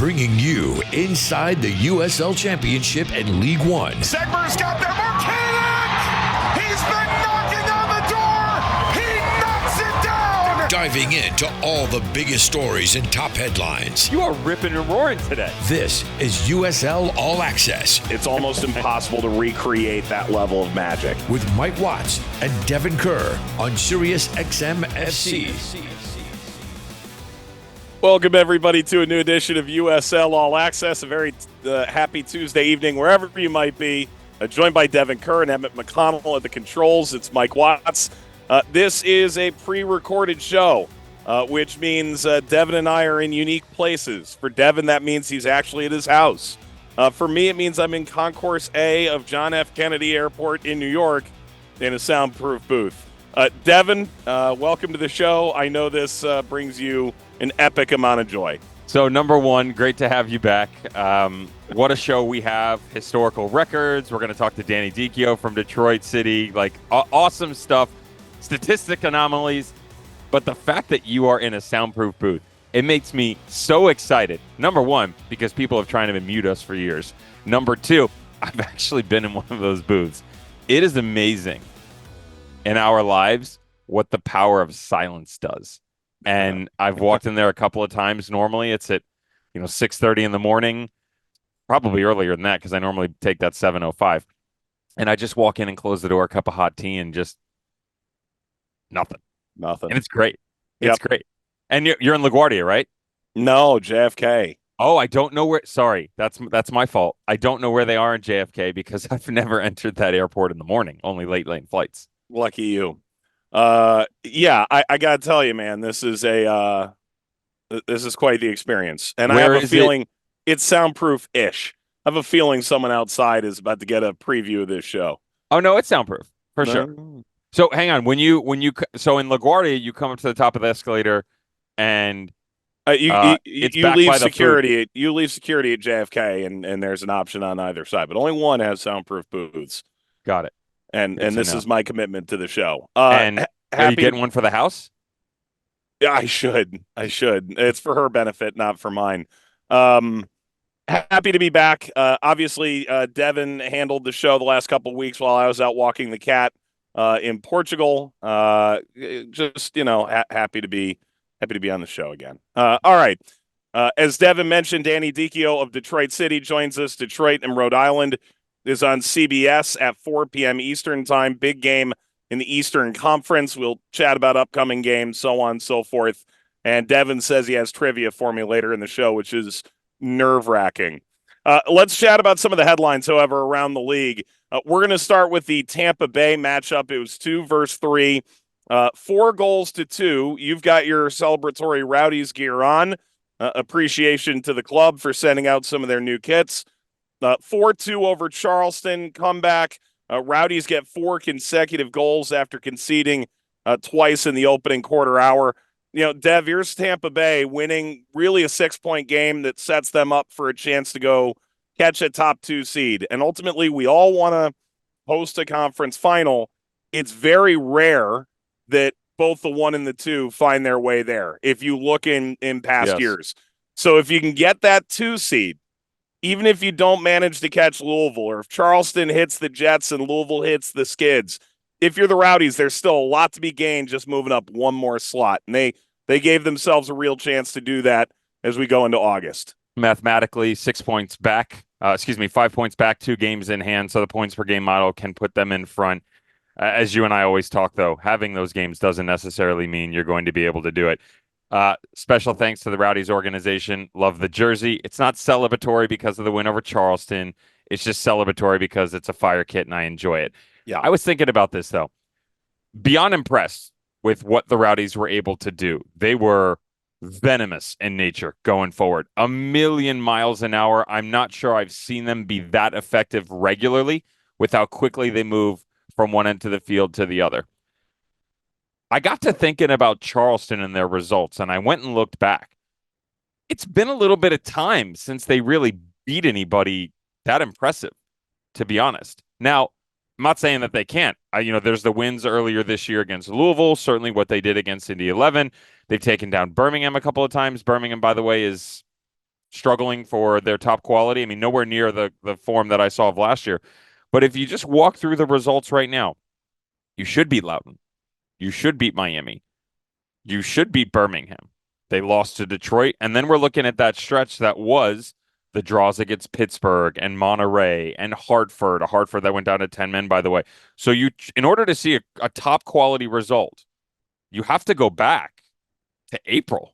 bringing you inside the USL Championship and League One. Segmer's got there. Marquinhos! He's been knocking on the door. He knocks it down. Diving into all the biggest stories and top headlines. You are ripping and roaring today. This is USL All Access. It's almost impossible to recreate that level of magic. With Mike Watts and Devon Kerr on Sirius XM FC. Welcome, everybody, to a new edition of USL All Access. A very happy Tuesday evening, wherever you might be. Joined by Devon Kerr and Emmett McConnell at the controls. It's Mike Watts. This is a pre-recorded show, which means Devon and I are in unique places. For Devon, that means he's actually at his house. For me, it means I'm in Concourse A of John F. Kennedy Airport in New York in a soundproof booth. Devon, welcome to the show. I know this brings you an epic amount of joy. So, number one, great to have you back. What a show we have. Historical records. We're going to talk to Danny Dichio from Detroit City. Like, awesome stuff. Statistic anomalies. But the fact that you are in a soundproof booth, it makes me so excited. Number one, because people have tried to mute us for years. Number two, I've actually been in one of those booths. It is amazing in our lives what the power of silence does. And I've walked in there a couple of times. Normally it's at 6:30 in the morning, probably earlier than that because I normally take that 7:05. And I just walk in and close the door, a cup of hot tea, and just nothing. And it's great. It's great. And you're in LaGuardia, right? No, JFK. Oh, I don't know where. Sorry, that's my fault. I don't know where they are in JFK because I've never entered that airport in the morning. Only late flights. Lucky you. Yeah, I gotta tell you, man, this is quite the experience. And Where I have a feeling it's soundproof-ish. I have a feeling someone outside is about to get a preview of this show. Oh no, it's soundproof for sure. So hang on, so in LaGuardia, you come up to the top of the escalator, and you leave security. You leave security at JFK, and there's an option on either side, but only one has soundproof booths. Got it. And this is my commitment to the show. And are you getting one for the house? Yeah, I should. It's for her benefit, not for mine. Happy to be back. Obviously, Devon handled the show the last couple of weeks while I was out walking the cat in Portugal. Just happy to be on the show again. All right. As Devon mentioned, Danny Dichio of Detroit City joins us. Detroit and Rhode Island is on CBS at 4 p.m. Eastern time. Big game in the Eastern Conference. We'll chat about upcoming games, so on and so forth. And Devon says he has trivia for me later in the show, which is nerve-wracking. Let's chat about some of the headlines, however, around the league. We're going to start with the Tampa Bay matchup. It was 2-3, 4-2. You've got your celebratory Rowdies gear on. Appreciation to the club for sending out some of their new kits. 4-2 over Charleston, comeback. Rowdies get 4 consecutive goals after conceding twice in the opening quarter hour. Dev, here's Tampa Bay winning really a 6-point game that sets them up for a chance to go catch a top 2 seed. And ultimately, we all want to host a conference final. It's very rare that both the 1 and the 2 find their way there, if you look in past years. So if you can get that 2 seed, even if you don't manage to catch Louisville, or if Charleston hits the Jets and Louisville hits the Skids, if you're the Rowdies, there's still a lot to be gained just moving up one more slot. And they gave themselves a real chance to do that as we go into August. Mathematically, 6 points back. 5 points back, 2 games in hand. So the points per game model can put them in front. As you and I always talk, though, having those games doesn't necessarily mean you're going to be able to do it. Special thanks to the Rowdies organization. Love the jersey. It's not celebratory because of the win over Charleston. It's just celebratory because it's a fire kit and I enjoy it. Yeah. I was thinking about this, though. Beyond impressed with what the Rowdies were able to do. They were venomous in nature going forward. 1,000,000 miles an hour. I'm not sure I've seen them be that effective regularly with how quickly they move from one end of the field to the other. I got to thinking about Charleston and their results, and I went and looked back. It's been a little bit of time since they really beat anybody that impressive, to be honest. Now, I'm not saying that they can't. There's the wins earlier this year against Louisville, certainly what they did against Indy 11. They've taken down Birmingham a couple of times. Birmingham, by the way, is struggling for their top quality. I mean, nowhere near the form that I saw of last year. But if you just walk through the results right now, you should beat Loudoun. You should beat Miami. You should beat Birmingham. They lost to Detroit. And then we're looking at that stretch that was the draws against Pittsburgh and Monterey and Hartford, a Hartford that went down to 10 men, by the way. So in order to see a top quality result, you have to go back to April.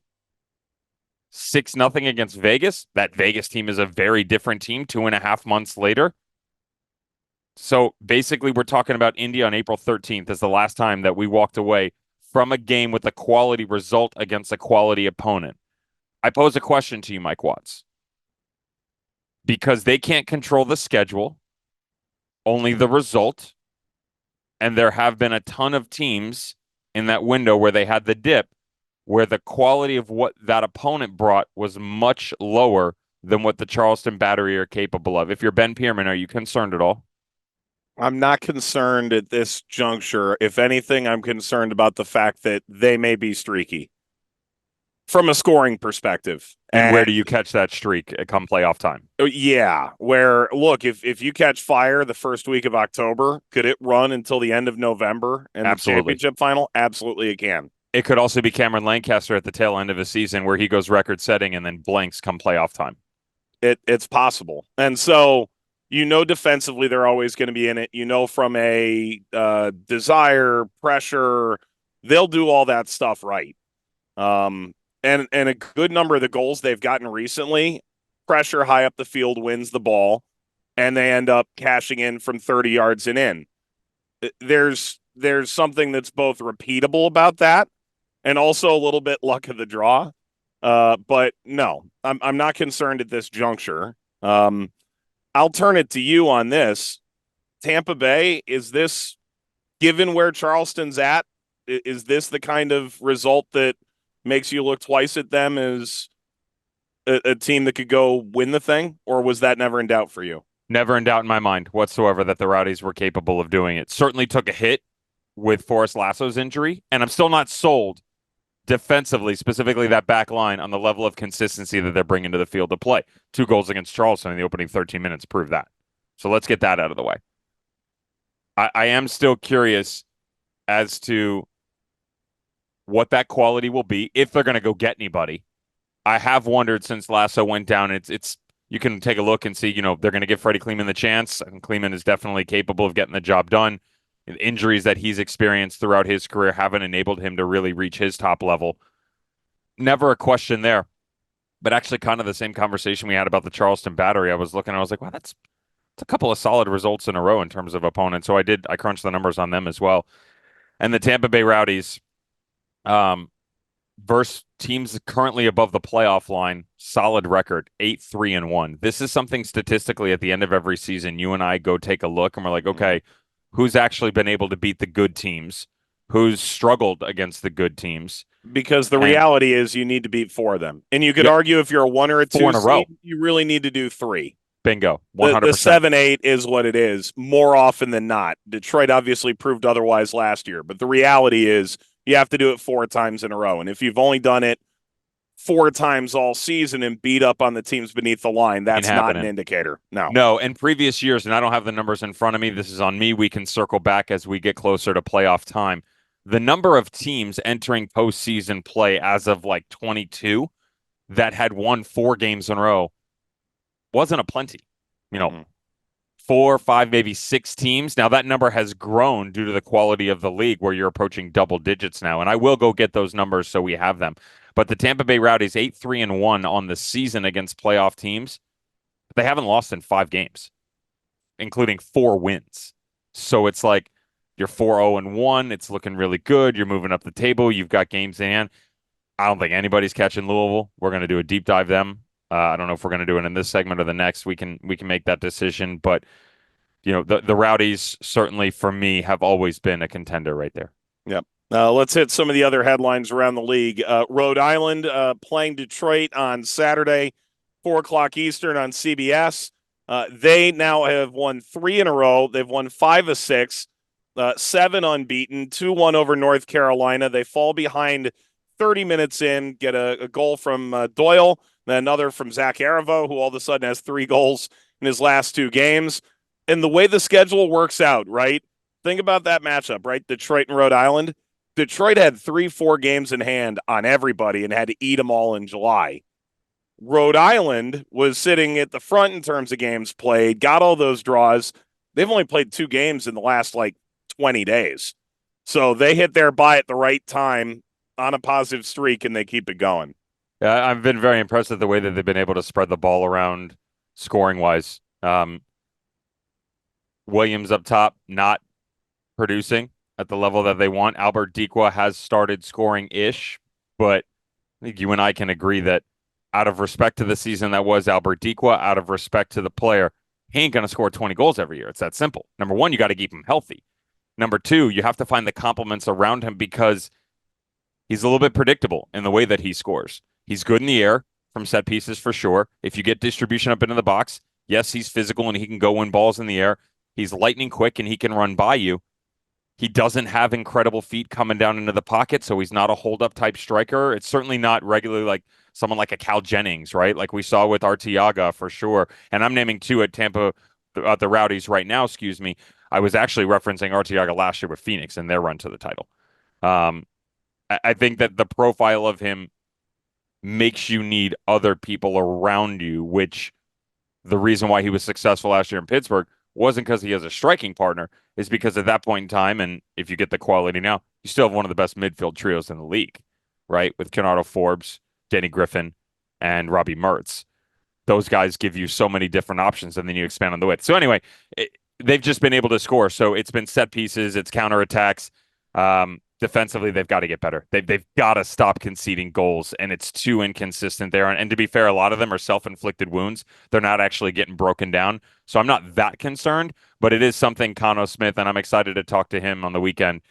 6-0 against Vegas. That Vegas team is a very different team 2.5 months later. So basically, we're talking about Indy on April 13th as the last time that we walked away from a game with a quality result against a quality opponent. I pose a question to you, Mike Watts. Because they can't control the schedule, only the result, and there have been a ton of teams in that window where they had the dip, where the quality of what that opponent brought was much lower than what the Charleston Battery are capable of. If you're Ben Pierman, are you concerned at all? I'm not concerned at this juncture. If anything, I'm concerned about the fact that they may be streaky from a scoring perspective. And where do you catch that streak come playoff time? Yeah, where, look, if you catch fire the first week of October, could it run until the end of November in the championship final? Absolutely it can. It could also be Cameron Lancaster at the tail end of a season where he goes record-setting and then blanks come playoff time. It's possible. And so, defensively they're always going to be in it. From a desire, pressure, they'll do all that stuff right. And a good number of the goals they've gotten recently, pressure high up the field wins the ball, and they end up cashing in from 30 yards and in. There's something that's both repeatable about that and also a little bit luck of the draw. But no, I'm not concerned at this juncture. I'll turn it to you on this. Tampa Bay, is this, given where Charleston's at, is this the kind of result that makes you look twice at them as a team that could go win the thing, or was that never in doubt for you? Never in doubt in my mind whatsoever that the Rowdies were capable of doing it. Certainly took a hit with Forrest Lasso's injury, and I'm still not sold defensively, specifically that back line, on the level of consistency that they're bringing to the field to play. 2 goals against Charleston in the opening 13 minutes prove that. So let's get that out of the way. I am still curious as to what that quality will be, if they're going to go get anybody. I have wondered since Lasso went down, it's you can take a look and see, they're going to give Freddie Kleeman the chance, and Kleeman is definitely capable of getting the job done. The injuries that he's experienced throughout his career haven't enabled him to really reach his top level. Never a question there. But actually kind of the same conversation we had about the Charleston Battery. I was looking, I was like, wow, that's a couple of solid results in a row in terms of opponents. So I crunched the numbers on them as well. And the Tampa Bay Rowdies, versus teams currently above the playoff line, solid record, 8-3-1. This is something statistically at the end of every season, you and I go take a look and we're like, okay, who's actually been able to beat the good teams? Who's struggled against the good teams? Because the reality is you need to beat 4 of them. And you could argue if you're a 1 or a 2 4 in a row, you really need to do 3. Bingo. 100%. The 7-8 is what it is more often than not. Detroit obviously proved otherwise last year, but the reality is you have to do it 4 times in a row. And if you've only done it 4 times all season and beat up on the teams beneath the line, that's not an indicator. No. In previous years, and I don't have the numbers in front of me, this is on me. We can circle back as we get closer to playoff time. The number of teams entering postseason play as of 22 that had won 4 games in a row wasn't a plenty. 4, 5, maybe 6 teams. Now that number has grown due to the quality of the league where you're approaching double digits now. And I will go get those numbers so we have them. But the Tampa Bay Rowdies 8-3-1 on the season against playoff teams. They haven't lost in 5 games, including 4 wins. So it's like you're 4-0-1. It's looking really good. You're moving up the table. You've got games in hand. I don't think anybody's catching Louisville. We're going to do a deep dive them. I don't know if we're going to do it in this segment or the next. We can make that decision. But the Rowdies certainly for me have always been a contender right there. Yep. Let's hit some of the other headlines around the league. Rhode Island playing Detroit on Saturday, 4:00 Eastern on CBS. They now have won 3 in a row. They've won 5 of 6, 7 unbeaten, 2-1 over North Carolina. They fall behind 30 minutes in, get a goal from Doyle. another from Zach Arivo, who all of a sudden has 3 goals in his last 2 games. And the way the schedule works out, right? Think about that matchup, right? Detroit and Rhode Island. Detroit had 3-4 games in hand on everybody and had to eat them all in July. Rhode Island was sitting at the front in terms of games played, got all those draws. They've only played 2 games in the last 20 days. So they hit their bye at the right time on a positive streak, and they keep it going. Yeah, I've been very impressed with the way that they've been able to spread the ball around scoring-wise. Williams up top, not producing at the level that they want. Albert Dichio has started scoring-ish, but I think you and I can agree that out of respect to the season that was Albert Dichio, out of respect to the player, he ain't going to score 20 goals every year. It's that simple. Number one, you got to keep him healthy. Number two, you have to find the complements around him because he's a little bit predictable in the way that he scores. He's good in the air from set pieces for sure. If you get distribution up into the box, yes, he's physical and he can go win balls in the air. He's lightning quick and he can run by you. He doesn't have incredible feet coming down into the pocket, so he's not a hold-up type striker. It's certainly not regularly like someone like a Cal Jennings, right? Like we saw with Arteaga for sure. And I'm naming 2 at Tampa, the Rowdies right now, excuse me. I was actually referencing Arteaga last year with Phoenix and their run to the title. I think that the profile of him makes you need other people around you, which the reason why he was successful last year in Pittsburgh wasn't because he has a striking partner, is because at that point in time, and if you get the quality now, you still have one of the best midfield trios in the league, right? With Kenardo Forbes, Danny Griffin, and Robbie Mertz. Those guys give you so many different options, and then you expand on the width. So anyway, they've just been able to score. So it's been set pieces, it's counterattacks. Defensively, they've got to get better. They've got to stop conceding goals, and it's too inconsistent there. And to be fair, a lot of them are self-inflicted wounds. They're not actually getting broken down. So I'm not that concerned, but it is something Cano Smith, and I'm excited to talk to him on the weekend,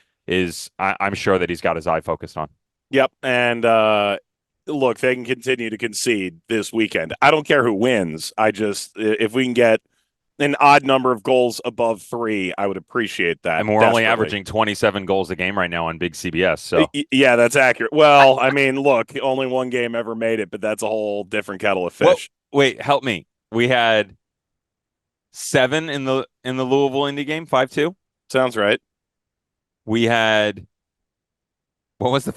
I'm sure that he's got his eye focused on. Yep, and look, they can continue to concede this weekend. I don't care who wins. If we can get an odd number of goals above 3, I would appreciate that. And we're only averaging 27 goals a game right now on Big CBS. So yeah, that's accurate. Well, I mean, look, only 1 game ever made it, but that's a whole different kettle of fish. Well, wait, help me. We had 7 in the Louisville Indy game, 5-2. Sounds right. We had what was the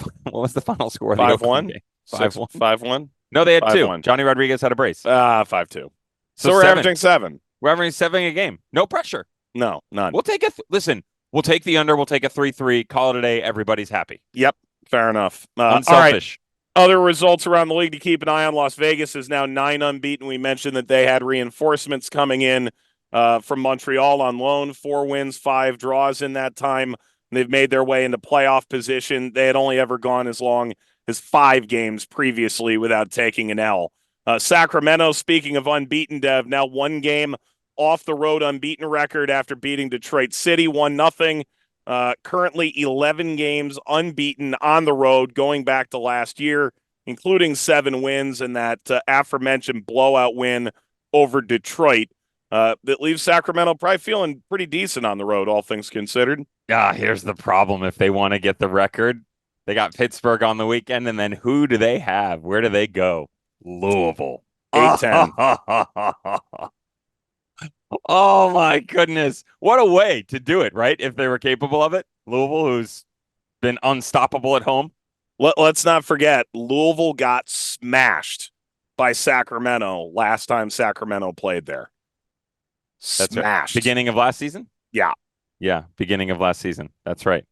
final score? 5-1. 5-1. 5-1. No, they had 2. 5-1. Johnny Rodriguez had a brace. 5-2. So we're 7. averaging 7. We're averaging 7 a game. No pressure. No, none. We'll take listen, we'll take the under. We'll take a 3-3. Call it a day. Everybody's happy. Yep, fair enough. Unselfish. All right. Other results around the league to keep an eye on. Las Vegas is now 9 unbeaten. We mentioned that they had reinforcements coming in from Montreal on loan. 4 wins, 5 draws in that time. They've made their way into playoff position. They had only ever gone as long as 5 games previously without taking an L. Sacramento, speaking of unbeaten, Dev, now 1 game off the road unbeaten record after beating Detroit City 1-0. Currently 11 games unbeaten on the road going back to last year, including 7 wins and that aforementioned blowout win over Detroit. That leaves Sacramento probably feeling pretty decent on the road, all things considered. Here's the problem. If they want to get the record, they got Pittsburgh on the weekend, and then who do they have? Where do they go? Louisville. 8-10. Oh, my goodness. What a way to do it, right? If they were capable of it. Louisville, who's been unstoppable at home. Let's not forget, Louisville got smashed by Sacramento last time Sacramento played there. That's Smashed. Right. Beginning of last season? Yeah. Yeah, beginning of last season. That's right.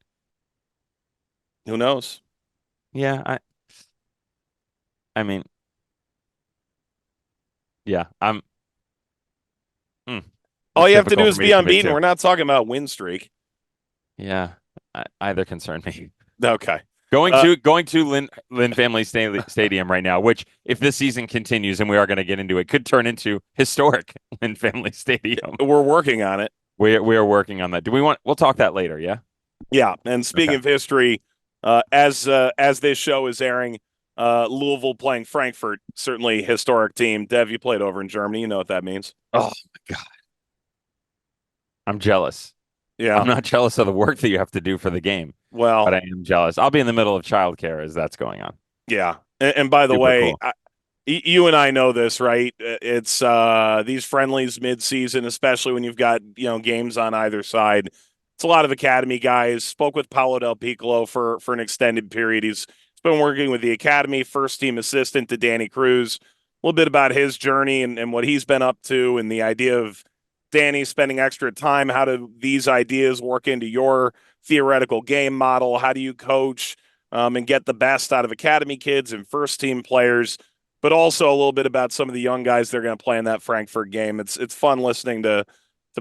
Who knows? Yeah, I mean, yeah, all you have to do is for me be to commit unbeaten. to. We're not talking about win streak. Yeah, either concern me. Okay. Going to Lynn Family Stadium right now, which if this season continues, and we are going to get into it, could turn into historic Lynn Family Stadium. We're working on it. We are working on that. We'll talk that later, yeah? Yeah, and speaking of history, as this show is airing, Louisville playing Frankfurt, certainly historic team. Dev, you played over in Germany. You know what that means. Oh, my God. I'm jealous. Yeah. I'm not jealous of the work that you have to do for the game. Well, but I am jealous. I'll be in the middle of childcare as that's going on. Yeah. And by the way, cool. You and I know this, right? It's these friendlies mid-season, especially when you've got games on either side. It's a lot of academy guys. Spoke with Paolo Del Piccolo for an extended period. He's been working with the academy, first team assistant to Danny Cruz. A little bit about his journey and what he's been up to, and the idea of Danny spending extra time. How do these ideas work into your theoretical game model? How do you coach and get the best out of academy kids and first team players? But also a little bit about some of the young guys they're going to play in that Frankfurt game. It's fun listening to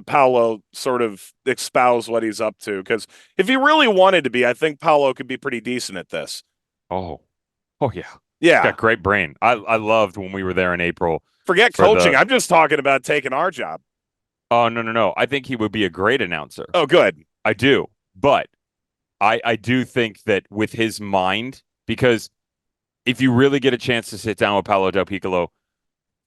Paolo sort of espouse what he's up to, because if he really wanted to be, I think Paolo could be pretty decent at this. Oh yeah. Yeah. Got great brain. I loved when we were there in April. Forget coaching. I'm just talking about taking our job. Oh, no. I think he would be a great announcer. Oh, good. I do. But I do think that with his mind, because if you really get a chance to sit down with Paolo Del Piccolo,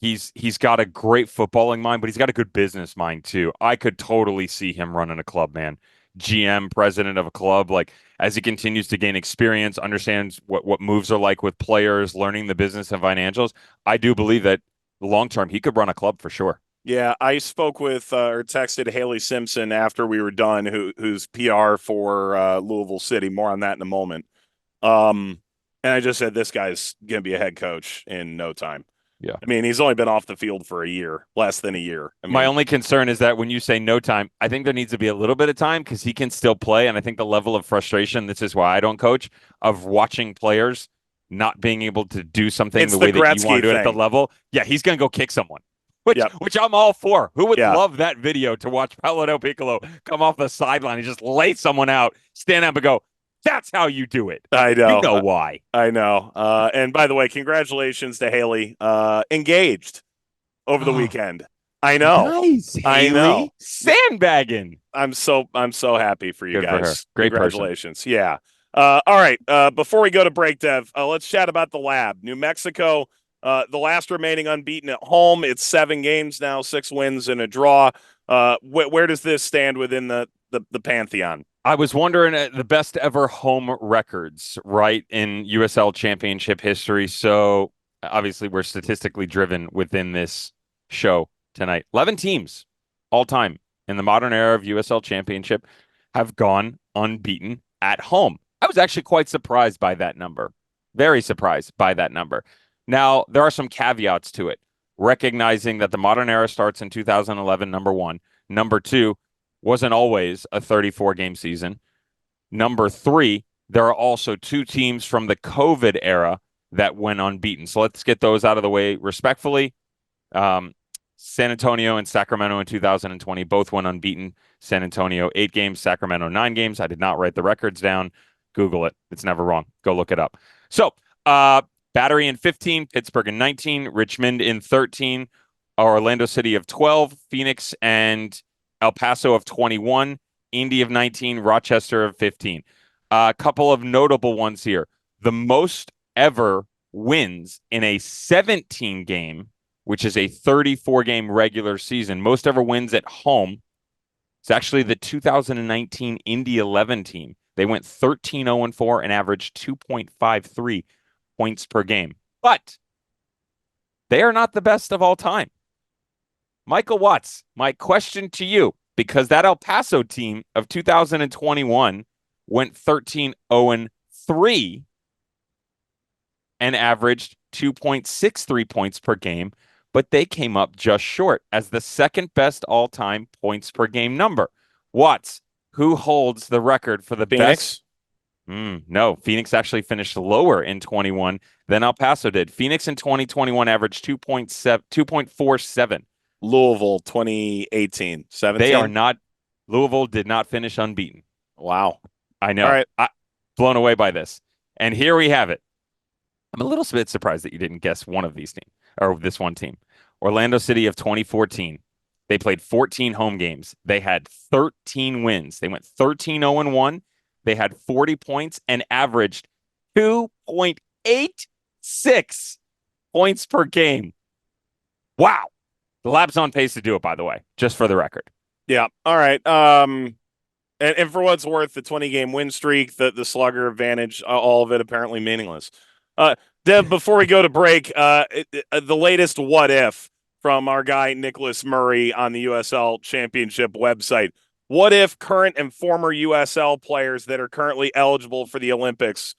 he's got a great footballing mind, but he's got a good business mind too. I could totally see him running a club, man. GM, president of a club, like as he continues to gain experience, understands what moves are like with players, learning the business and financials. I do believe that long term he could run a club for sure. Yeah, I spoke with or texted Haley Simpson after we were done, who's PR for Louisville City. More on that in a moment. And I just said, this guy's going to be a head coach in no time. Yeah. I mean, he's only been off the field for a year, less than a year. I mean, my only concern is that when you say no time, I think there needs to be a little bit of time because he can still play. And I think the level of frustration, this is why I don't coach, of watching players not being able to do something the way that you want to do it at the level. Yeah, he's going to go kick someone, which I'm all for. Who would love that video to watch Paolo Del Piccolo come off the sideline and just lay someone out, stand up and go, that's how you do it. I know. You know why. I know. And by the way, congratulations to Haley. Engaged over the weekend. I know. Nice, Haley. I know. Sandbagging. I'm so happy for you Good guys. for her. Great Congratulations. Person. Yeah. All right. Before we go to break, Dev, let's chat about the lab. New Mexico, the last remaining unbeaten at home. It's 7 games now, 6 wins and a draw. Where does this stand within the pantheon? I was wondering the best ever home records, right, in USL championship history. So obviously we're statistically driven within this show tonight. 11 teams all time in the modern era of USL championship have gone unbeaten at home. I was actually quite surprised by that number. Very surprised by that number. Now, there are some caveats to it, recognizing that the modern era starts in 2011, number one. Number two, wasn't always a 34-game season. Number 3, there are also 2 teams from the COVID era that went unbeaten. So let's get those out of the way respectfully. San Antonio and Sacramento in 2020 both went unbeaten. San Antonio 8 games, Sacramento 9 games. I did not write the records down. Google it. It's never wrong. Go look it up. So Battery in 15, Pittsburgh in 19, Richmond in 13, Orlando City of 12, Phoenix and El Paso of 21, Indy of 19, Rochester of 15. A couple of notable ones here. The most ever wins in a 17 game, which is a 34-game regular season, most ever wins at home. It's actually the 2019 Indy 11 team. They went 13-0-4 and averaged 2.53 points per game. But they are not the best of all time. Michael Watts, my question to you, because that El Paso team of 2021 went 13-0-3 and averaged 2.63 points per game, but they came up just short as the second best all-time points per game number. Watts, who holds the record for the Phoenix? best? No, Phoenix actually finished lower in 21 than El Paso did. Phoenix in 2021 averaged 2.47. Louisville 2018, 17. They are not. Louisville did not finish unbeaten. Wow. I know. All right. Blown away by this. And here we have it. I'm a little bit surprised that you didn't guess one of these teams, or this one team. Orlando City of 2014. They played 14 home games. They had 13 wins. They went 13-0-1. They had 40 points and averaged 2.86 points per game. Wow. The lab's on pace to do it, by the way, just for the record. Yeah. All right. And for what's worth, the 20-game win streak, the slugger advantage, all of it apparently meaningless. Dev, before we go to break, the latest what if from our guy Nicholas Murray on the USL Championship website. What if current and former USL players that are currently eligible for the Olympics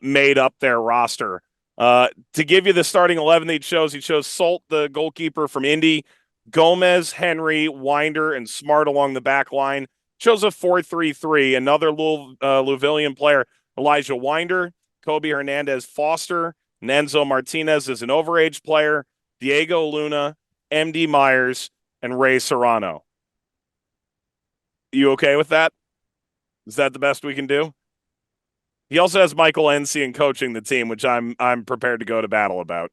made up their roster? To give you the starting 11 he chose Salt, the goalkeeper from Indy, Gomez, Henry, Winder, and Smart along the back line. Chose a 4-3-3. Another Louisvillian player, Elijah Winder, Kobe Hernandez Foster, Nenzo Martinez is an overage player, Diego Luna, MD Myers, and Ray Serrano. You okay with that? Is that the best we can do? He also has Michael Ensian coaching the team, which I'm prepared to go to battle about.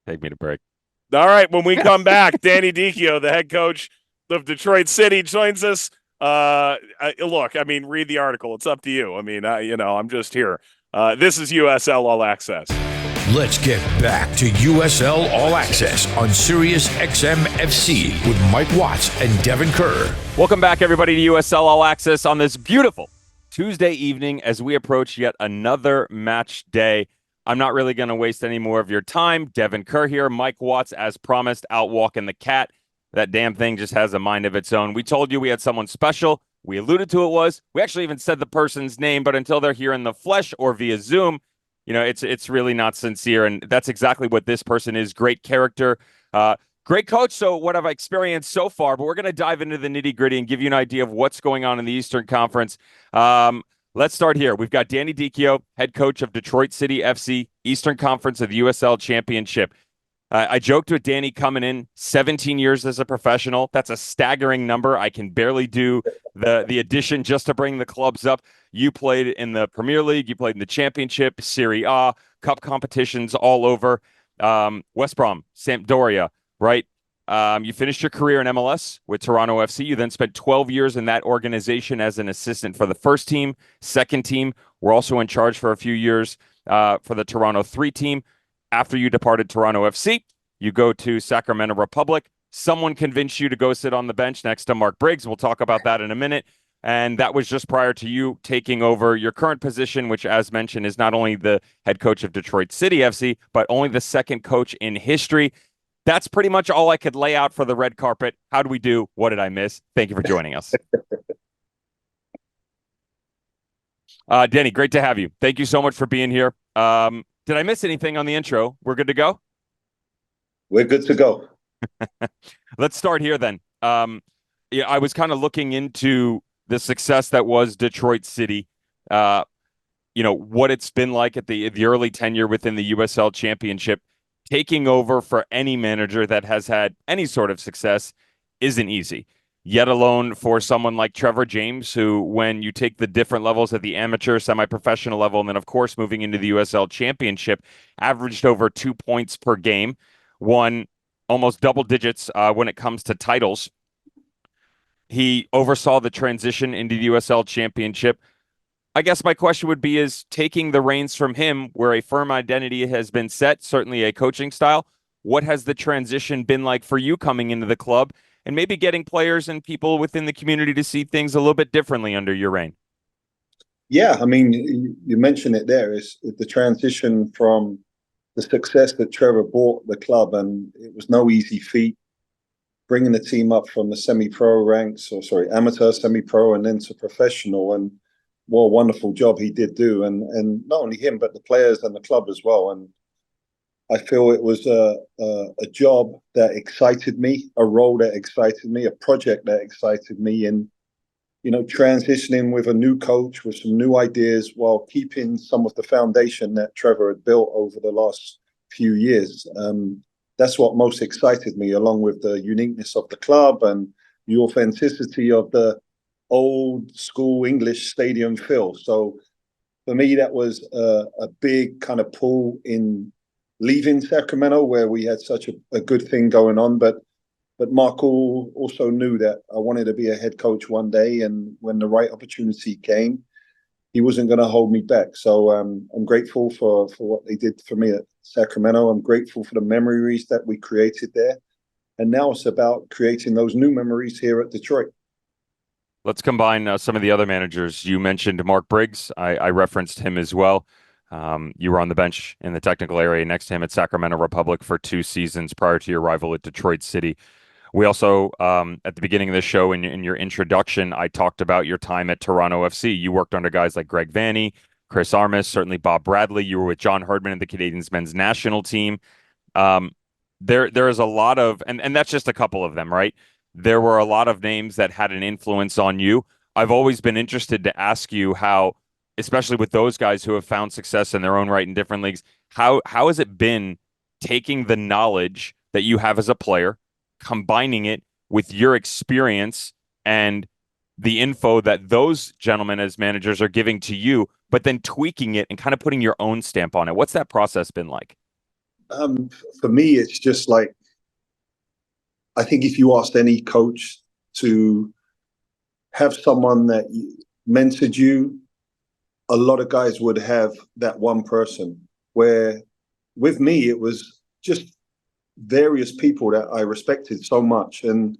Take me to break. All right, when we come back, Danny Dichio, the head coach of Detroit City, joins us. Look, I mean, read the article. It's up to you. I mean, I'm just here. This is USL All Access. Let's get back to USL All Access on Sirius XM FC with Mike Watts and Devon Kerr. Welcome back, everybody, to USL All Access on this beautiful Tuesday evening as we approach yet another match day. I'm not really going to waste any more of your time. Devon Kerr here, Mike Watts, as promised, out walking the cat. That damn thing just has a mind of its own. We told you we had someone special. We alluded to it was. We actually even said the person's name, but until they're here in the flesh or via Zoom, it's really not sincere. And that's exactly what this person is. Great character, great coach. So what I've experienced so far, but we're going to dive into the nitty gritty and give you an idea of what's going on in the Eastern Conference. Let's start here. We've got Danny Dichio, head coach of Detroit City FC, Eastern Conference of the USL Championship. I joked with Danny coming in 17 years as a professional. That's a staggering number. I can barely do the addition just to bring the clubs up. You played in the Premier League. You played in the Championship, Serie A, cup competitions all over. West Brom, Sampdoria, right? You finished your career in MLS with Toronto FC. You then spent 12 years in that organization as an assistant for the first team, second team. We're also in charge for a few years for the Toronto 3 team. After you departed Toronto FC, you go to Sacramento Republic. Someone convinced you to go sit on the bench next to Mark Briggs. We'll talk about that in a minute. And that was just prior to you taking over your current position, which, as mentioned, is not only the head coach of Detroit City FC, but only the second coach in history. That's pretty much all I could lay out for the red carpet. How do we do? What did I miss? Thank you for joining us. Danny, great to have you. Thank you so much for being here. Did I miss anything on the intro? We're good to go? We're good to go. Let's start here then. I was kind of looking into the success that was Detroit City, what it's been like at the early tenure within the USL Championship. Taking over for any manager that has had any sort of success isn't easy, yet alone for someone like Trevor James, who, when you take the different levels at the amateur, semi-professional level, and then, of course, moving into the USL Championship, averaged over 2 points per game, won almost double digits when it comes to titles. He oversaw the transition into the USL Championship. I guess my question would be, is taking the reins from him where a firm identity has been set, certainly a coaching style, what has the transition been like for you coming into the club and maybe getting players and people within the community to see things a little bit differently under your reign? Yeah, I mean, you mentioned it there. It's the transition from the success that Trevor brought the club, and it was no easy feat, bringing the team up from the semi-pro ranks, amateur, semi-pro, and then to professional. And what a wonderful job he did do. And not only him, but the players and the club as well. And I feel it was a job that excited me, a role that excited me, a project that excited me, and transitioning with a new coach with some new ideas while keeping some of the foundation that Trevor had built over the last few years. That's what most excited me, along with the uniqueness of the club and the authenticity of the old school English stadium feel. So for me, that was a big kind of pull in leaving Sacramento, where we had such a good thing going on. But Mark also knew that I wanted to be a head coach one day, and when the right opportunity came, he wasn't going to hold me back. So I'm grateful for what they did for me at Sacramento. I'm grateful for the memories that we created there. And now it's about creating those new memories here at Detroit. Let's combine some of the other managers. You mentioned Mark Briggs. I referenced him as well. You were on the bench in the technical area next to him at Sacramento Republic for 2 seasons prior to your arrival at Detroit City. We also, at the beginning of the show, in your introduction, I talked about your time at Toronto FC. You worked under guys like Greg Vanney, Chris Armas, certainly Bob Bradley. You were with John Herdman and the Canadiens men's national team. There is a lot of, and that's just a couple of them, right? There were a lot of names that had an influence on you. I've always been interested to ask you how, especially with those guys who have found success in their own right in different leagues, how has it been taking the knowledge that you have as a player, combining it with your experience and the info that those gentlemen as managers are giving to you, but then tweaking it and kind of putting your own stamp on it? What's that process been like? For me, it's just like, I think if you asked any coach to have someone that mentored you, a lot of guys would have that one person. Where with me, it was just various people that I respected so much. And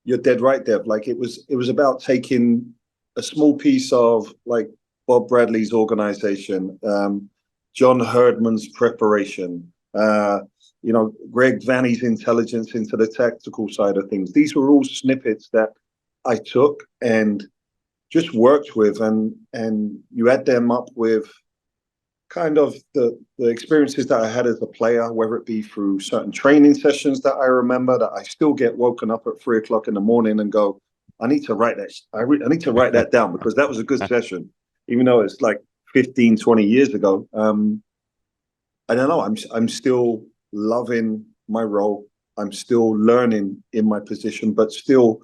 you're dead right, Dev. Like it was about taking a small piece of like Bob Bradley's organization, John Herdman's preparation, Greg Vanney's intelligence into the tactical side of things. These were all snippets that I took and just worked with, and you add them up with kind of the experiences that I had as a player, whether it be through certain training sessions that I remember that I still get woken up at 3 o'clock in the morning and go, I need to write that. I need to write that down because that was a good session, even though it's like 15, 20 years ago. I don't know. I'm still loving my role. I'm still learning in my position, but still,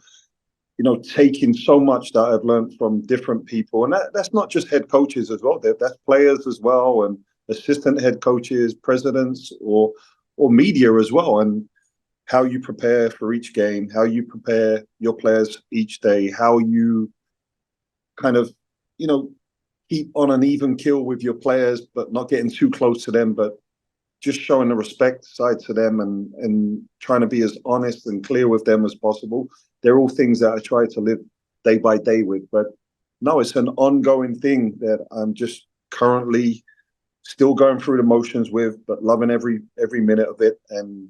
taking so much that I've learned from different people. And that's not just head coaches as well. That's players as well, and assistant head coaches, presidents, or media as well. And how you prepare for each game, how you prepare your players each day, how you kind of, keep on an even keel with your players, but not getting too close to them, but just showing the respect side to them and trying to be as honest and clear with them as possible. They're all things that I try to live day by day with. But no, it's an ongoing thing that I'm just currently still going through the motions with, but loving every minute of it and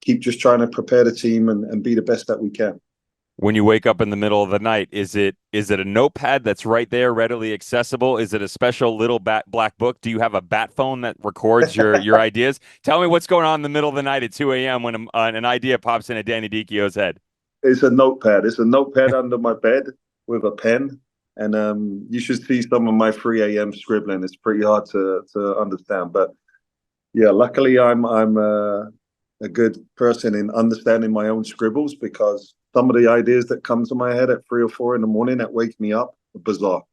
keep just trying to prepare the team and be the best that we can. When you wake up in the middle of the night, is it a notepad that's right there, readily accessible? Is it a special little black book? Do you have a bat phone that records your ideas? Tell me what's going on in the middle of the night at 2 a.m. when an idea pops into Danny Dichio's head. It's a notepad. It's a notepad under my bed with a pen. And you should see some of my 3 a.m. scribbling. It's pretty hard to understand. But yeah, luckily I'm a good person in understanding my own scribbles, because some of the ideas that come to my head at 3 or 4 in the morning that wake me up are bizarre.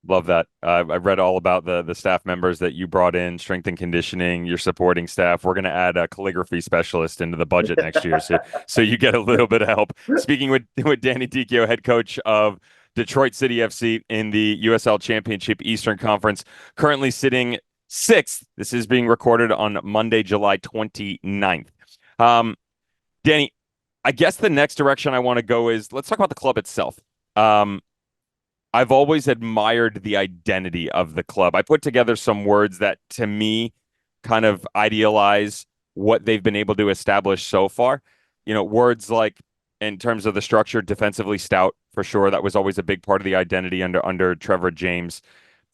Love that. I've read all about the staff members that you brought in, strength and conditioning, your supporting staff. We're going to add a calligraphy specialist into the budget next year, so you get a little bit of help. Speaking with Danny Dichio, head coach of Detroit City FC in the USL Championship Eastern Conference, currently sitting 6th. This is being recorded on Monday, July 29th. Danny, I guess the next direction I want to go is, let's talk about the club itself. I've always admired the identity of the club. I put together some words that, to me, kind of idealize what they've been able to establish so far. Words like, in terms of the structure, defensively stout, for sure. That was always a big part of the identity under Trevor James.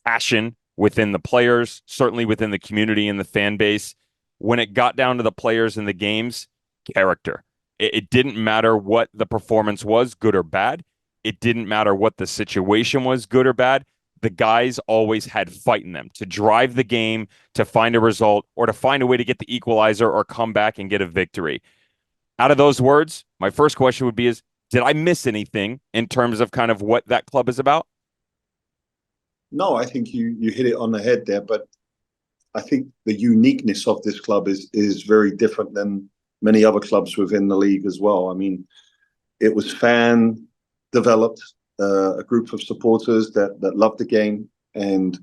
Passion within the players, certainly within the community and the fan base. When it got down to the players in the games, character. It didn't matter what the performance was, good or bad. It didn't matter what the situation was, good or bad. The guys always had fight in them to drive the game, to find a result, or to find a way to get the equalizer or come back and get a victory. Out of those words, my first question would be did I miss anything in terms of kind of what that club is about? No, I think you hit it on the head there, but I think the uniqueness of this club is very different than many other clubs within the league as well. I mean, it was fan developed, a group of supporters that loved the game and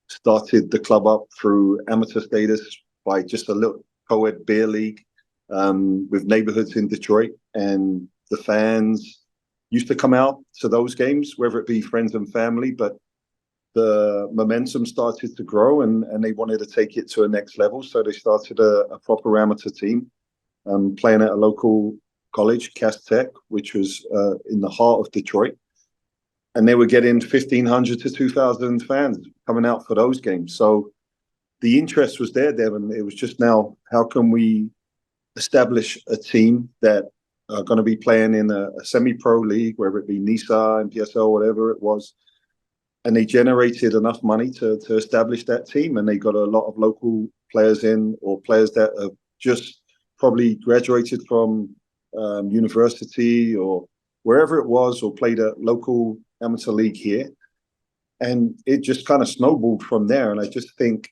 started the club up through amateur status by just a little co-ed beer league with neighborhoods in Detroit. And the fans used to come out to those games, whether it be friends and family, but the momentum started to grow and they wanted to take it to a next level. So they started a proper amateur team, playing at a local college, Cass Tech, which was in the heart of Detroit. And they were getting 1,500 to 2,000 fans coming out for those games. So the interest was there, Devon. It was just now, how can we establish a team that are going to be playing in a semi-pro league, whether it be NISA, NPSL, whatever it was. And they generated enough money to establish that team. And they got a lot of local players in, or players that have just probably graduated from university or wherever it was, or played a local amateur league here. And it just kind of snowballed from there. And I just think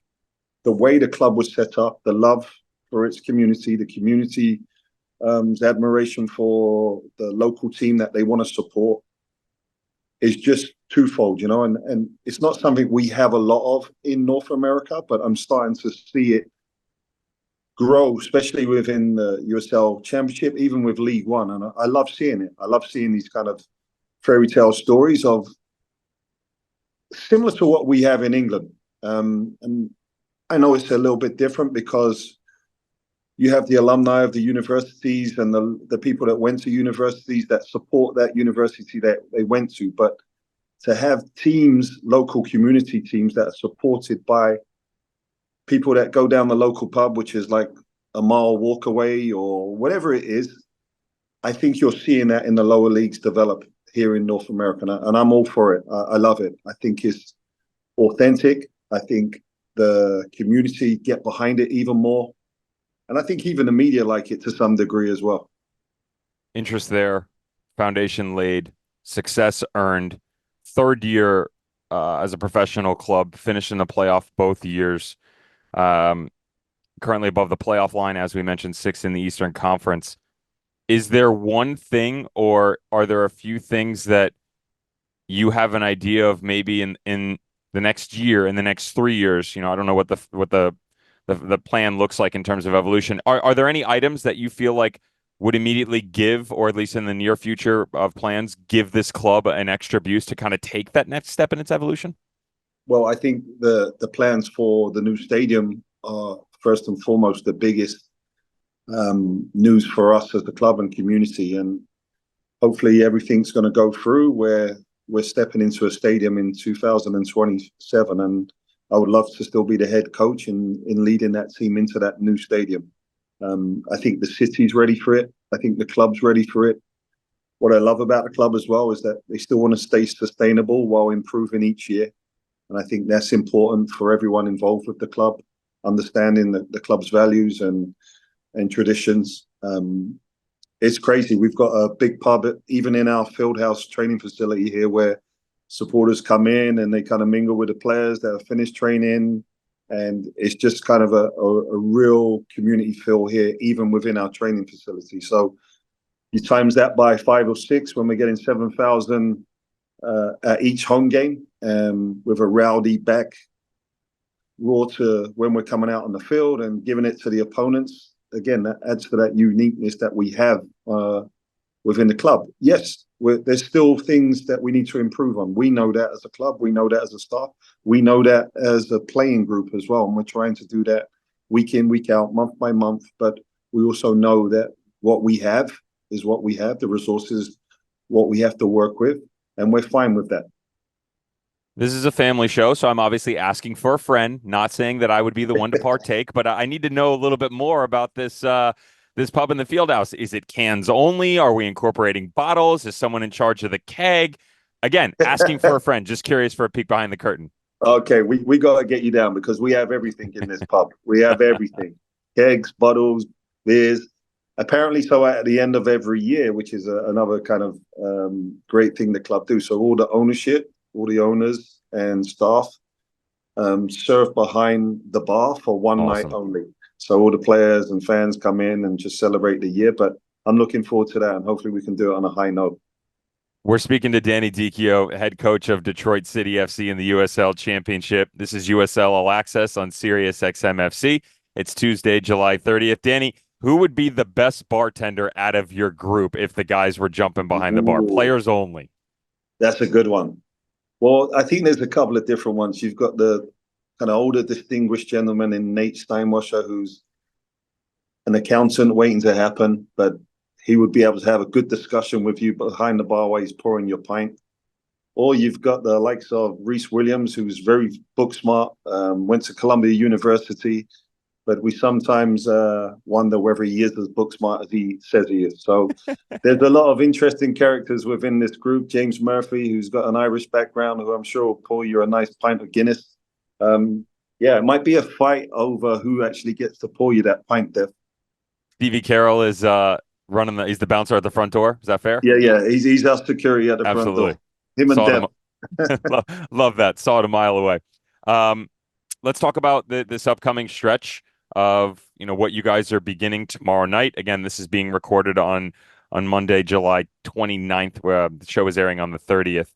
the way the club was set up, the love for its community, the community's admiration for the local team that they want to support is just twofold, and it's not something we have a lot of in North America, but I'm starting to see it grow, especially within the USL Championship, even with League One. And I love seeing it. I love seeing these kind of fairy tale stories of similar to what we have in England. And I know it's a little bit different because you have the alumni of the universities and the people that went to universities that support that university that they went to. But to have teams, local community teams that are supported by people that go down the local pub, which is like a mile walk away or whatever it is, I think you're seeing that in the lower leagues develop here in North America. And I'm all for it. I love it. I think it's authentic. I think the community get behind it even more. And I think even the media like it to some degree as well. Interest there, foundation laid, success earned, third year as a professional club, finished in the playoff both years. Currently above the playoff line, as we mentioned, 6th in the Eastern Conference. Is there one thing, or are there a few things that you have an idea of maybe in the next year, in the next 3 years? I don't know what the plan looks like in terms of evolution. Are there any items that you feel like would immediately give, or at least in the near future of plans, give this club an extra boost to kind of take that next step in its evolution? Well, I think the plans for the new stadium are first and foremost the biggest news for us as the club and community. And hopefully everything's going to go through where we're stepping into a stadium in 2027. And I would love to still be the head coach in leading that team into that new stadium. I think the city's ready for it. I think the club's ready for it. What I love about the club as well is that they still want to stay sustainable while improving each year. And I think that's important for everyone involved with the club, understanding the club's values and traditions. It's crazy. We've got a big pub, even in our Fieldhouse training facility here, where supporters come in and they kind of mingle with the players that have finished training. And it's just kind of a real community feel here, even within our training facility. So you times that by 5 or 6 when we're getting 7,000 at each home game, with a rowdy back raw to when we're coming out on the field and giving it to the opponents. Again, that adds to that uniqueness that we have within the club. Yes, there's still things that we need to improve on. We know that as a club. We know that as a staff. We know that as a playing group as well. And we're trying to do that week in, week out, month by month. But we also know that what we have is what we have. The resources, what we have to work with. And we're fine with that. This is a family show, so I'm obviously asking for a friend, not saying that I would be the one to partake, but I need to know a little bit more about this this pub in the Fieldhouse. Is it cans only? Are we incorporating bottles? Is someone in charge of the keg? Again, asking for a friend, just curious for a peek behind the curtain. Okay, we got to get you down because we have everything in this pub. We have everything. Kegs, bottles, beers. Apparently, so at the end of every year, which is another kind of great thing the club do. So all the ownership, all the owners and staff serve behind the bar for one night only. So all the players and fans come in and just celebrate the year. But I'm looking forward to that, and hopefully we can do it on a high note. We're speaking to Danny Dichio, head coach of Detroit City FC in the USL Championship. This is USL All Access on Sirius XM FC. It's Tuesday, July 30th. Danny, Who would be the best bartender out of your group if the guys were jumping behind the bar? Ooh, Players only. that's a good one. Well, I think there's a couple of different ones. You've got the kind of older, distinguished gentleman in Nate Steinwasser, who's an accountant waiting to happen, but he would be able to have a good discussion with you behind the bar while he's pouring your pint. Or you've got the likes of Reese Williams, who's very book smart, went to Columbia University, but we sometimes wonder whether he is as book smart as he says he is. So there's a lot of interesting characters within this group. James Murphy, who's got an Irish background, who I'm sure will pour you a nice pint of Guinness. Yeah, it might be a fight over who actually gets to pour you that pint, Dev. Stevie Carroll is he's the bouncer at the front door. Is that fair? Yeah. He's our security at the Absolutely. front door. Him and Dev. Love that. Saw it a mile away. Let's talk about this upcoming stretch of what you guys are beginning tomorrow night. Again, this is being recorded on Monday, July 29th, where the show is airing on the 30th.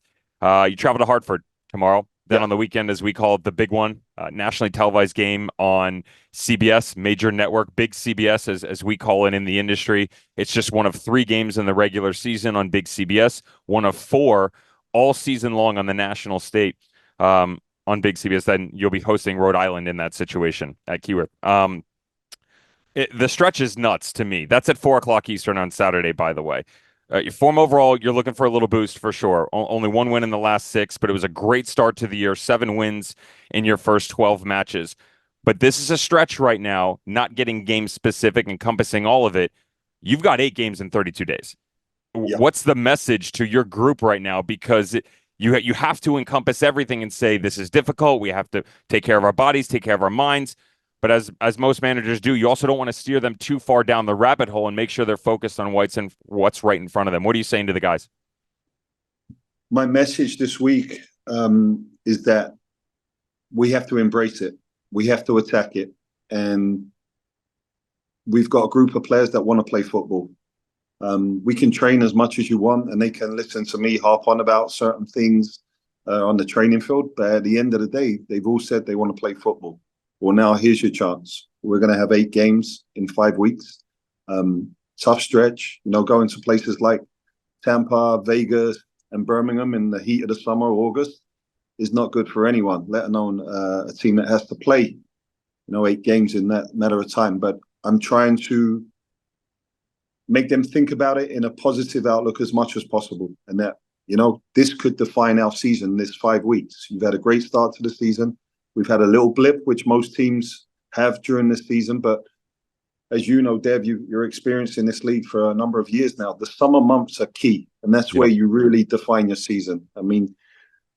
You travel to Hartford tomorrow. Then on the weekend, as we call it, the big one, nationally televised game on CBS, major network, big CBS, as we call it in the industry. It's just one of 3 games in the regular season on big CBS, one of 4 all season long on the national state on big CBS. Then you'll be hosting Rhode Island in that situation at Keyworth. The stretch is nuts to me. That's at 4:00 Eastern on Saturday, by the way. Your form overall, you're looking for a little boost for sure. Only 1 win in the last 6, but it was a great start to the year. 7 wins in your first 12 matches. But this is a stretch right now, not getting game specific, encompassing all of it. You've got 8 games in 32 days. Yeah. What's the message to your group right now? Because you have to encompass everything and say, this is difficult. We have to take care of our bodies, take care of our minds. But as most managers do, you also don't want to steer them too far down the rabbit hole and make sure they're focused on what's right in front of them. What are you saying to the guys? My message this week is that we have to embrace it. We have to attack it. And we've got a group of players that want to play football. We can train as much as you want, and they can listen to me harp on about certain things on the training field. But at the end of the day, they've all said they want to play football. Well, now here's your chance. We're going to have 8 games in 5 weeks. Tough stretch, going to places like Tampa, Vegas, and Birmingham in the heat of the summer, August, is not good for anyone, let alone a team that has to play, 8 games in that matter of time. But I'm trying to make them think about it in a positive outlook as much as possible. And that, this could define our season, this 5 weeks. You've had a great start to the season. We've had a little blip, which most teams have during this season. But as you know, Dev, you're experienced in this league for a number of years now. The summer months are key, and that's where you really define your season. I mean,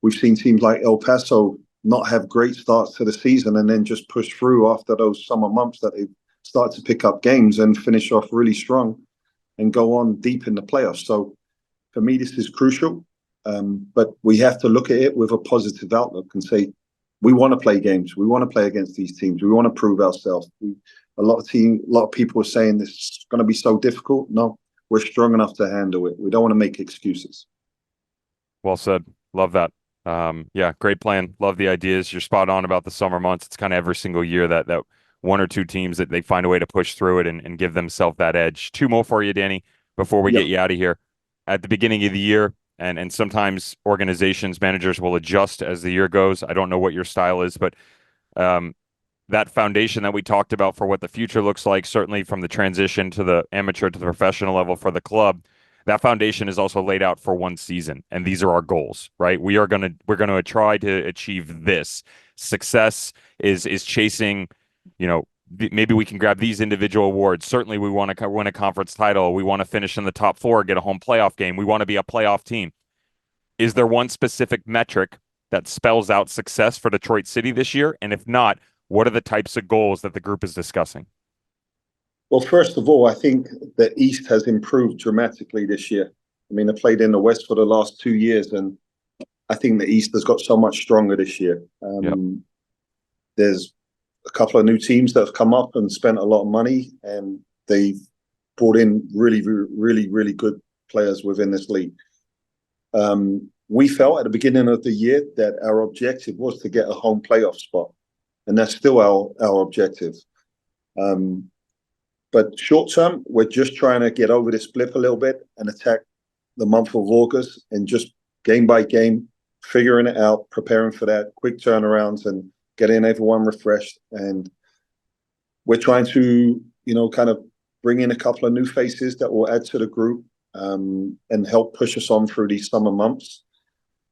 we've seen teams like El Paso not have great starts to the season and then just push through after those summer months that they start to pick up games and finish off really strong and go on deep in the playoffs. So for me, this is crucial. But we have to look at it with a positive outlook and say, we want to play games. We want to play against these teams. We want to prove ourselves. A lot of people are saying this is going to be so difficult. No, we're strong enough to handle it. We don't want to make excuses. Well said. Love that. Great plan. Love the ideas. You're spot on about the summer months. It's kind of every single year that 1 or 2 teams that they find a way to push through it and give themselves that edge. 2 more for you, Danny, before we get you out of here. At the beginning of the year, and sometimes organizations, managers will adjust as the year goes. I don't know what your style is, but that foundation that we talked about for what the future looks like, certainly from the transition to the amateur to the professional level for the club, that foundation is also laid out for 1 season. And these are our goals, right? We're going to try to achieve this. Success is chasing, maybe we can grab these individual awards. Certainly we want to win a conference title. We want to finish in the top 4, get a home playoff game. We want to be a playoff team. Is there one specific metric that spells out success for Detroit City this year? And if not, what are the types of goals that the group is discussing? Well, first of all, I think the East has improved dramatically this year. I mean, I played in the West for the last 2 years, and I think the East has got so much stronger this year. There's a couple of new teams that have come up and spent a lot of money, and they've brought in really, really, really good players within this league. We felt at the beginning of the year that our objective was to get a home playoff spot, and that's still our objective. But short term, we're just trying to get over this blip a little bit and attack the month of August and just game by game, figuring it out, preparing for that, quick turnarounds and getting everyone refreshed. And we're trying to, kind of bring in a couple of new faces that will add to the group and help push us on through these summer months.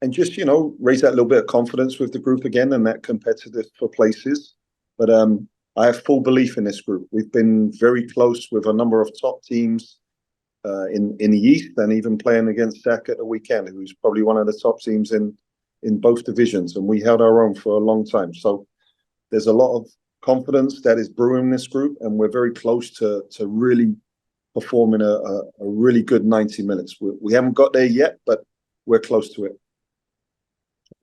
And just, raise that little bit of confidence with the group again and that competitive for places. But I have full belief in this group. We've been very close with a number of top teams in the East and even playing against Zach at the weekend, who's probably one of the top teams in both divisions. And we held our own for a long time. So there's a lot of confidence that is brewing in this group. And we're very close to really performing a really good 90 minutes. We haven't got there yet, but we're close to it.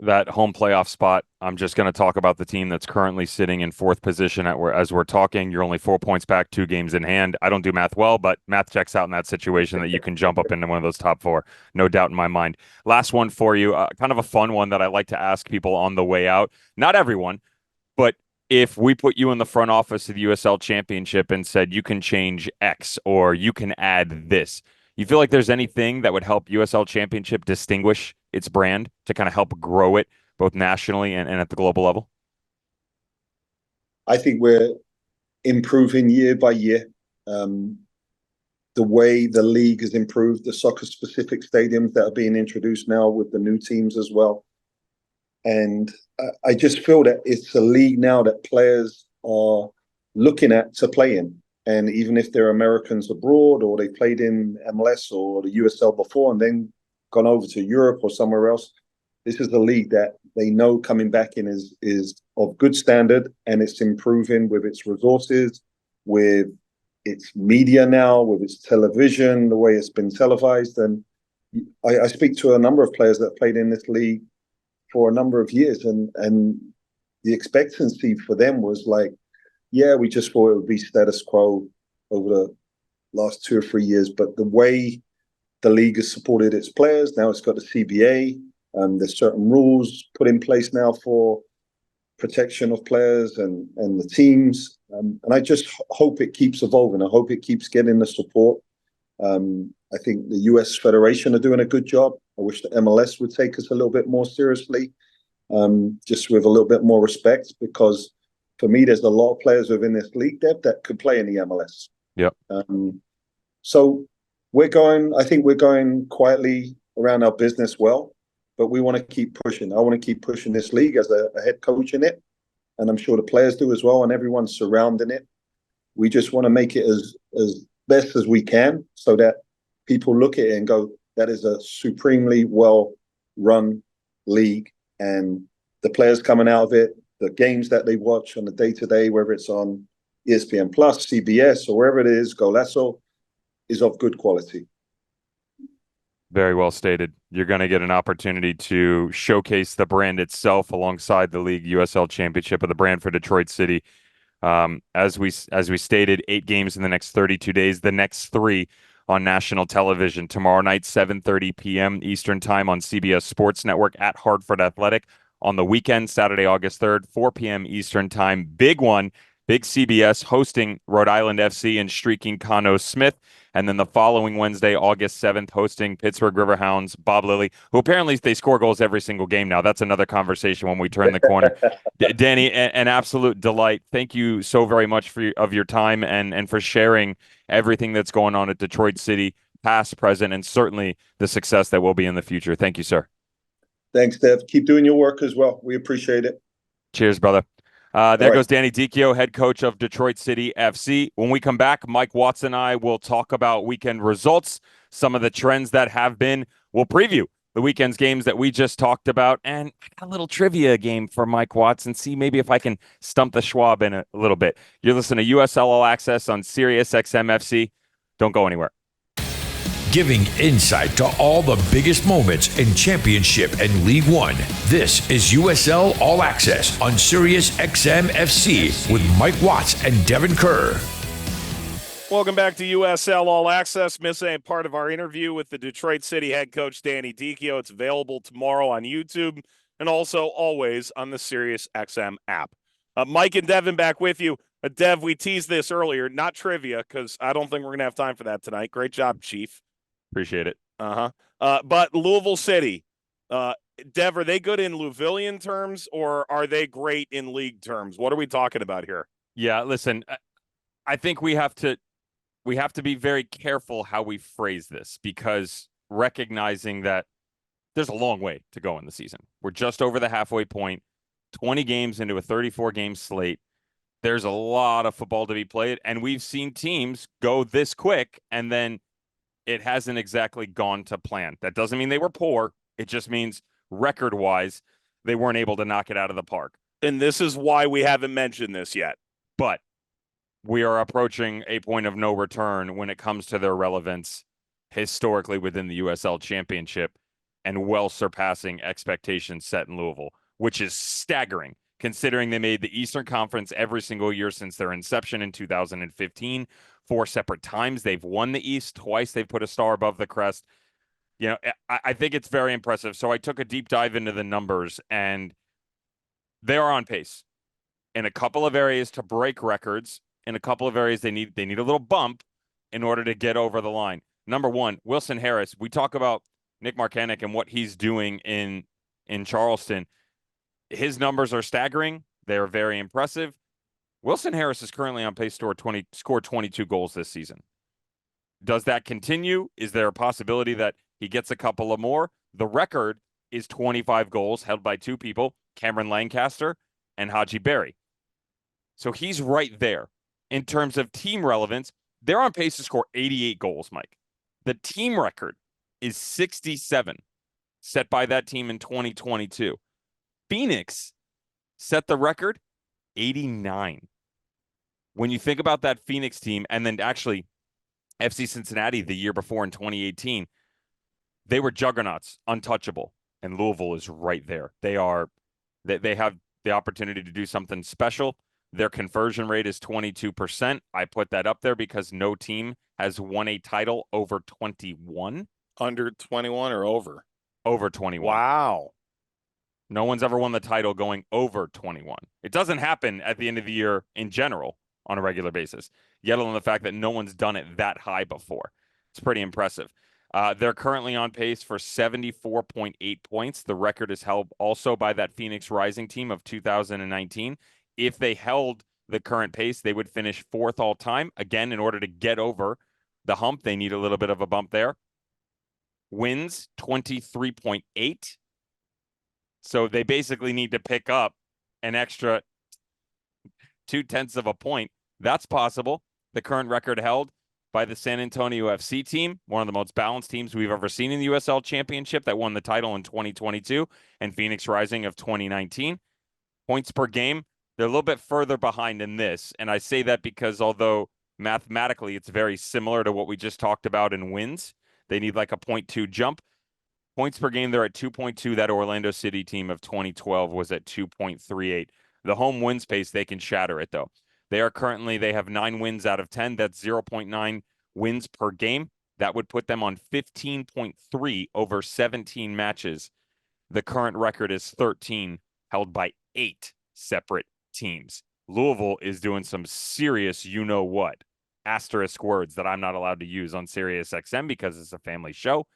That home playoff spot, I'm just going to talk about the team that's currently sitting in fourth position as we're talking. You're only 4 points back, 2 games in hand. I don't do math well, but math checks out in that situation that you can jump up into one of those top 4. No doubt in my mind. Last one for you, kind of a fun one that I like to ask people on the way out. Not everyone, but if we put you in the front office of the USL Championship and said you can change X or you can add this, you feel like there's anything that would help USL Championship distinguish its brand to kind of help grow it both nationally and at the global level? I think we're improving year by year. The way the league has improved, the soccer-specific stadiums that are being introduced now with the new teams as well. And I just feel that it's a league now that players are looking at to play in. And even if they're Americans abroad or they played in MLS or the USL before and then gone over to Europe or somewhere else, this is a league that they know coming back in is of good standard, and it's improving with its resources, with its media now, with its television, the way it's been televised. And I speak to a number of players that played in this league for a number of years, and the expectancy for them was like, yeah, we just thought it would be status quo over the last 2 or 3 years. But the way the league has supported its players, now it's got the CBA, there's certain rules put in place now for protection of players and the teams. And I just hope it keeps evolving. I hope it keeps getting the support. I think the US Federation are doing a good job. I wish the MLS would take us a little bit more seriously, just with a little bit more respect, because for me, there's a lot of players within this league, Deb, that could play in the MLS. Yep. So I think we're going quietly around our business well, but we want to keep pushing. I want to keep pushing this league as a head coach in it. And I'm sure the players do as well, and everyone's surrounding it. We just want to make it as best as we can so that people look at it and go, that is a supremely well-run league. And the players coming out of it, the games that they watch on the day-to-day, whether it's on ESPN Plus, CBS, or wherever it is, Golazo, is of good quality. Very well stated. You're going to get an opportunity to showcase the brand itself alongside the league USL Championship of the brand for Detroit City. As we stated, 8 games in the next 32 days, the next 3 on national television. Tomorrow night, 7:30 p.m. Eastern Time on CBS Sports Network at Hartford Athletic. On the weekend, Saturday, August 3rd, 4 p.m. Eastern Time. Big one, big CBS hosting Rhode Island FC and streaking Cano Smith. And then the following Wednesday, August 7th, hosting Pittsburgh Riverhounds, Bob Lilly, who apparently they score goals every single game now. That's another conversation when we turn the corner. Danny, an absolute delight. Thank you so very much for your time and for sharing everything that's going on at Detroit City, past, present, and certainly the success that will be in the future. Thank you, sir. Thanks, Dev. Keep doing your work as well. We appreciate it. Cheers, brother. There goes Danny Dichio, head coach of Detroit City FC. When we come back, Mike Watts and I will talk about weekend results, some of the trends that have been. We'll preview the weekend's games that we just talked about, and a little trivia game for Mike Watts and see maybe if I can stump the Schwab in a little bit. You're listening to USL All Access on Sirius XM FC. Don't go anywhere. Giving insight to all the biggest moments in Championship and League One. This is USL All Access on Sirius XM FC with Mike Watts and Devon Kerr. Welcome back to USL All Access. Missing part of our interview with the Detroit City head coach, Danny Dichio. It's available tomorrow on YouTube and also always on the Sirius XM app. Mike and Devon back with you. Dev, we teased this earlier, not trivia, because I don't think we're going to have time for that tonight. Great job, Chief. Appreciate it. But Louisville City, Dev, are they good in Louisvillian terms, or are they great in league terms? What are we talking about here? Yeah, listen, I think we have to be very careful how we phrase this, because recognizing that there's a long way to go in the season. We're just over the halfway point, 20 games into a 34-game slate. There's a lot of football to be played, and we've seen teams go this quick, and then it hasn't exactly gone to plan. That doesn't mean they were poor. It just means record-wise, they weren't able to knock it out of the park. And this is why we haven't mentioned this yet. But we are approaching a point of no return when it comes to their relevance historically within the USL Championship, and well surpassing expectations set in Louisville, which is staggering considering they made the Eastern Conference every single year since their inception in 2015. 4 separate times they've won the East. Twice they've put a star above the crest. You know, I think it's very impressive. So I took a deep dive into the numbers, and they are on pace in a couple of areas to break records. In a couple of areas, they need a little bump in order to get over the line. Number one, Wilson Harris. We talk about Nick Marcanic and what he's doing in Charleston. His numbers are staggering. They're very impressive. Wilson Harris is currently on pace to score 22 goals this season. Does that continue? Is there a possibility that he gets a couple of more? The record is 25 goals held by 2 people, Cameron Lancaster and Haji Berry. So he's right there. In terms of team relevance, they're on pace to score 88 goals, Mike. The team record is 67, set by that team in 2022. Phoenix set the record 89. When you think about that Phoenix team, and then actually FC Cincinnati the year before in 2018, they were juggernauts, untouchable, and Louisville is right there. They have the opportunity to do something special. Their conversion rate is 22%. I put that up there because no team has won a title over 21. Under 21 or over? Over 21. Wow. No one's ever won the title going over 21. It doesn't happen at the end of the year in general on a regular basis, yet alone the fact that no one's done it that high before. It's pretty impressive. They're currently on pace for 74.8 points. The record is held also by that Phoenix Rising team of 2019. If they held the current pace, they would finish 4th all time. Again, in order to get over the hump, they need a little bit of a bump there. Wins 23.8. So they basically need to pick up an extra 0.2 of a point. That's possible. The current record held by the San Antonio FC team, one of the most balanced teams we've ever seen in the USL Championship, that won the title in 2022, and Phoenix Rising of 2019. Points per game, they're a little bit further behind in this. And I say that because although mathematically it's very similar to what we just talked about in wins, they need like a 0.2 jump. Points per game, they're at 2.2. That Orlando City team of 2012 was at 2.38. The home wins pace, they can shatter it, though. They have 9 wins out of 10. That's 0.9 wins per game. That would put them on 15.3 over 17 matches. The current record is 13, held by 8 separate teams. Louisville is doing some serious you-know-what asterisk words that I'm not allowed to use on Sirius XM because it's a family show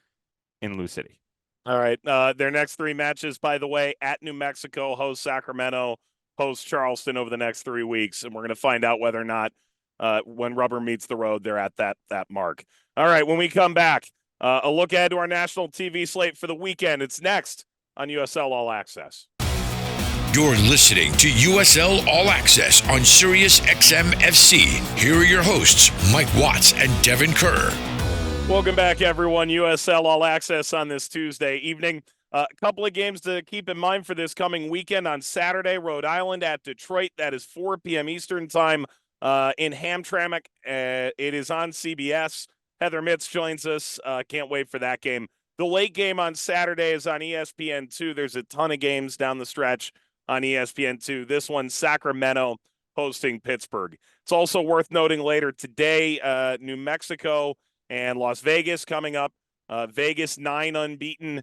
in Lou City. All right. Their next 3 matches, by the way, at New Mexico, host Sacramento, host Charleston over the next 3 weeks. And we're going to find out whether or not when rubber meets the road, they're at that mark. All right. When we come back, a look ahead to our national TV slate for the weekend. It's next on USL All Access. You're listening to USL All Access on Sirius XM FC. Here are your hosts, Mike Watts and Devon Kerr. Welcome back, everyone. USL All Access on this Tuesday evening. A couple of games to keep in mind for this coming weekend. On Saturday, Rhode Island at Detroit. That is 4 p.m. Eastern time in Hamtramck. It is on CBS. Heather Mitz joins us. Can't wait for that game. The late game on Saturday is on ESPN2. There's a ton of games down the stretch on ESPN2. This one, Sacramento hosting Pittsburgh. It's also worth noting later today, New Mexico and Las Vegas coming up. Vegas 9 unbeaten,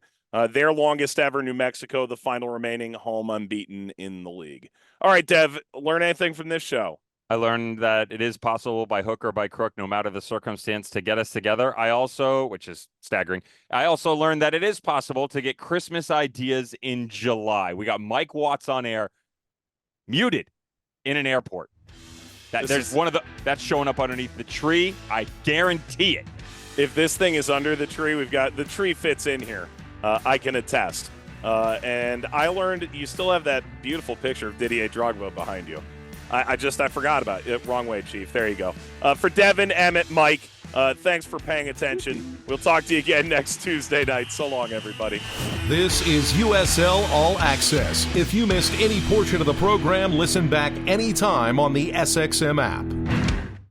their longest ever. New Mexico, the final remaining home unbeaten in the league. All right, Dev, learn anything from this show? I learned that it is possible by hook or by crook, no matter the circumstance, to get us together. I also, which is staggering, I also learned that it is possible to get Christmas ideas in July. We got Mike Watts on air, muted in an airport. That's showing up underneath the tree. I guarantee it. If this thing is under the tree, the tree fits in here. I can attest. And I learned you still have that beautiful picture of Didier Drogba behind you. I forgot about it. Wrong way, Chief. There you go. For Devon, Emmett, Mike, thanks for paying attention. We'll talk to you again next Tuesday night. So long, everybody. This is USL All Access. If you missed any portion of the program, listen back anytime on the SXM app.